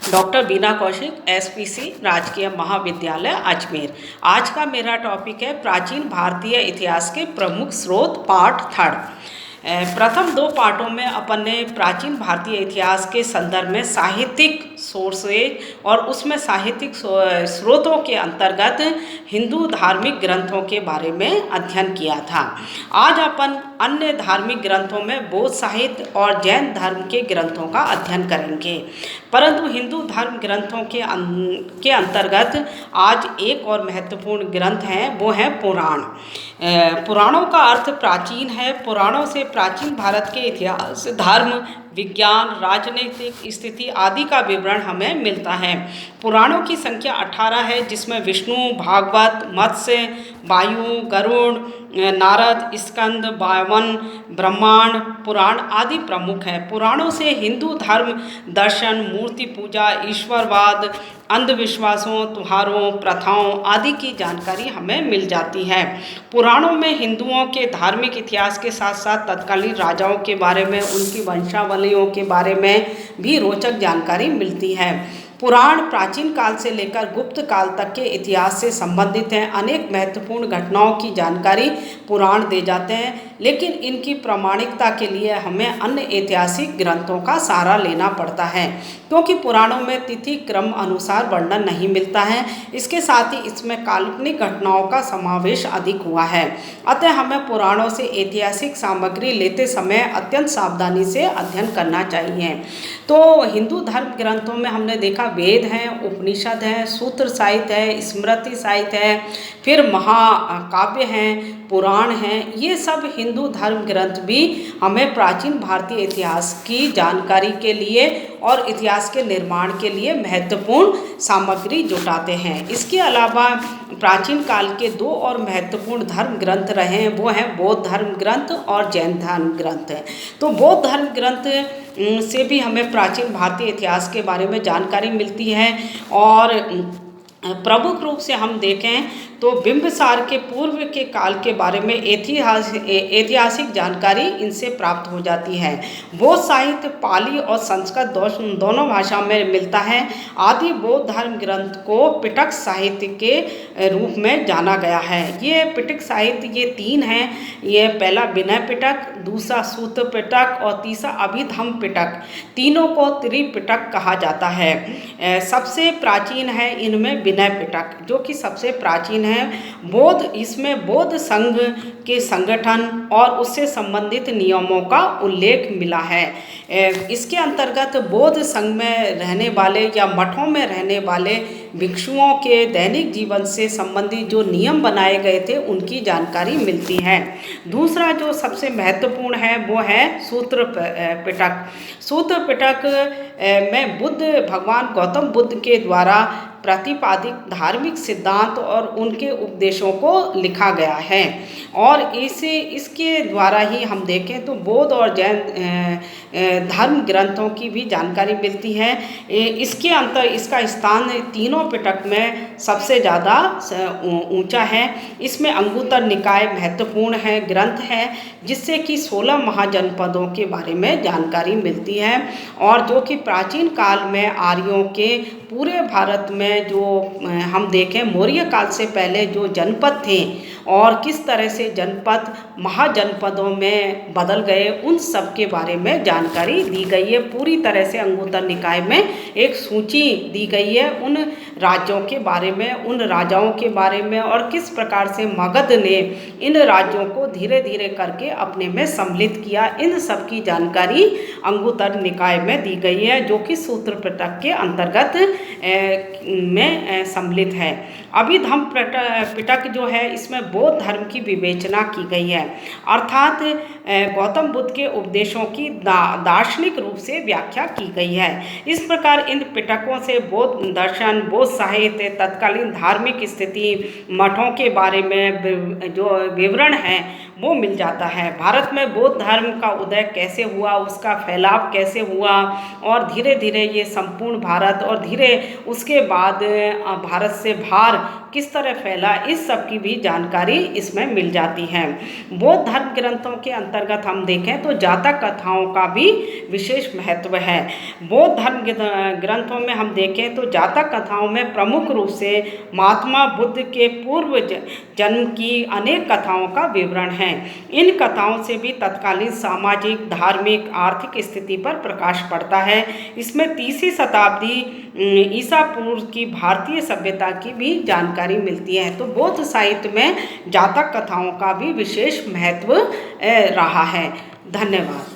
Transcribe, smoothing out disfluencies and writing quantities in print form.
Doctor बीना Kaushik, SPC राजकीय महाविद्यालय अजमेर। आज का मेरा टॉपिक है प्राचीन भारतीय इतिहास के प्रमुख स्रोत, पार्ट थर्ड। प्रथम दो पार्टों में अपन ने प्राचीन भारतीय इतिहास के संदर्भ में साहित्यिक सोर्सेज और उसमें साहित्यिक स्रोतों के अंतर्गत हिंदू धार्मिक ग्रंथों के बारे में अध्ययन किया था। आज अपन अन्य धार्मिक ग्रंथों में बौद्ध साहित्य और जैन धर्म के ग्रंथों का अध्ययन करेंगे, परंतु हिंदू धर्म ग्रंथों के अंतर्गत आज एक और महत्वपूर्ण ग्रंथ है, वो है पुराण। पुराणों का अर्थ प्राचीन है। पुराणों से प्राचीन भारत के इतिहास, धर्म, विज्ञान, राजनीतिक स्थिति आदि का विवरण हमें मिलता है। पुराणों की संख्या 18 है, जिसमें विष्णु, भागवत, मत्स्य, वायु, गरुड़, नारद, स्कंद, वामन, ब्रह्मांड पुराण आदि प्रमुख हैं। पुराणों से हिंदू धर्म, दर्शन, मूर्ति पूजा, ईश्वरवाद, अंधविश्वासों, त्योहारों, प्रथाओं आदि की जानकारी हमें मिल जाती है। पुराणों में हिंदुओं के धार्मिक इतिहास के साथ साथ तत्कालीन राजाओं के बारे में, उनकी वंशावलियों के बारे में भी रोचक जानकारी मिलती है। पुराण प्राचीन काल से लेकर गुप्त काल तक के इतिहास से संबंधित हैं। अनेक महत्वपूर्ण घटनाओं की जानकारी पुराण दे जाते हैं, लेकिन इनकी प्रामाणिकता के लिए हमें अन्य ऐतिहासिक ग्रंथों का सहारा लेना पड़ता है, क्योंकि पुराणों में तिथि क्रम अनुसार वर्णन नहीं मिलता है। इसके साथ ही इसमें काल्पनिक घटनाओं का समावेश अधिक हुआ है। अतः हमें पुराणों से ऐतिहासिक सामग्री लेते समय अत्यंत सावधानी से अध्ययन करना चाहिए। तो हिंदू धर्म ग्रंथों में हमने देखा वेद हैं, उपनिषद हैं, सूत्र साहित्य है, स्मृति साहित्य है, फिर महाकाव्य हैं, पुराण हैं। ये सब हिंदू धर्म ग्रंथ भी हमें प्राचीन भारतीय इतिहास की जानकारी के लिए और इतिहास के निर्माण के लिए महत्वपूर्ण सामग्री जुटाते हैं। इसके अलावा प्राचीन काल के दो और महत्वपूर्ण धर्म ग्रंथ रहे हैं, वो हैं बौद्ध धर्म ग्रंथ और जैन धर्म ग्रंथ है। तो बौद्ध धर्म ग्रंथ से भी हमें प्राचीन भारतीय इतिहास के बारे में जानकारी मिलती है। और प्रमुख रूप से हम देखें तो बिंबिसार के पूर्व के काल के बारे में ऐतिहासिक जानकारी इनसे प्राप्त हो जाती है। बौद्ध साहित्य पाली और संस्कृत दोनों भाषा में मिलता है। आदि बौद्ध धर्म ग्रंथ को पिटक साहित्य के रूप में जाना गया है। ये पिटक साहित्य ये तीन हैं। ये पहला विनय पिटक, दूसरा सूत्र पिटक और तीसरा अभिधम्म पिटक। तीनों को त्रिपिटक कहा जाता है। सबसे प्राचीन है इनमें विनय पिटक, जो कि सबसे प्राचीन है। इसमें बौद्ध संघ के संगठन और उससे संबंधित नियमों का उल्लेख मिला है। इसके अंतर्गत बौद्ध संघ में रहने वाले या मठों में रहने वाले भिक्षुओं के दैनिक जीवन से संबंधित जो नियम बनाए गए थे, उनकी जानकारी मिलती है। दूसरा जो सबसे महत्वपूर्ण है वो है सूत्र पिटक। सूत्र पिटक में भगवान गौतम बुद्ध के द्वारा प्रतिपादित धार्मिक सिद्धांत और उनके उपदेशों को लिखा गया है। और इसके द्वारा ही हम देखें तो बौद्ध और जैन धर्म ग्रंथों की भी जानकारी मिलती है। इसका स्थान तीनों पिटक में सबसे ज़्यादा ऊंचा है। इसमें अंगुत्तर निकाय महत्वपूर्ण है ग्रंथ है, जिससे कि 16 महाजनपदों के बारे में जानकारी मिलती है। और जो कि प्राचीन काल में आर्यों के पूरे भारत में जो हम देखें मौर्य काल से पहले जो जनपद थे और किस तरह से जनपद महाजनपदों में बदल गए, उन सब के बारे में जानकारी दी गई है। पूरी तरह से अंगुत्तर निकाय में एक सूची दी गई है उन राज्यों के बारे में, उन राजाओं के बारे में, और किस प्रकार से मगध ने इन राज्यों को धीरे धीरे करके अपने में सम्मिलित किया। इन सब की जानकारी अंगुत्तर निकाय में दी गई है, जो कि सूत्र पिटक के अंतर्गत में सम्मिलित है। अभिधम्म पिटक जो है, इसमें बौद्ध धर्म की विवेचना की गई है, अर्थात गौतम बुद्ध के उपदेशों की दार्शनिक रूप से व्याख्या की गई है। इस प्रकार इन पिटकों से बौद्ध दर्शन, बौद्ध साहित्य, तत्कालीन धार्मिक स्थिति, मठों के बारे में जो विवरण है वो मिल जाता है। भारत में बौद्ध धर्म का उदय कैसे हुआ, उसका फैलाव कैसे हुआ और धीरे धीरे ये संपूर्ण भारत और धीरे उसके बाद भारत से बाहर किस तरह फैला, इस सब की भी जानकारी इसमें मिल जाती है। बौद्ध धर्म ग्रंथों के अंतर्गत हम देखें तो जातक कथाओं का भी विशेष महत्व है। बौद्ध धर्म ग्रंथों में हम देखें तो जातक कथाओं में प्रमुख रूप से महात्मा बुद्ध के पूर्व जन्म की अनेक कथाओं का विवरण है। इन कथाओं से भी तत्कालीन सामाजिक, धार्मिक, आर्थिक स्थिति पर प्रकाश पड़ता है। इसमें 30वीं शताब्दी ईसा पूर्व की भारतीय सभ्यता की भी जानकारी मिलती है। तो बौद्ध साहित्य में जातक कथाओं का भी विशेष महत्व रहा है। धन्यवाद।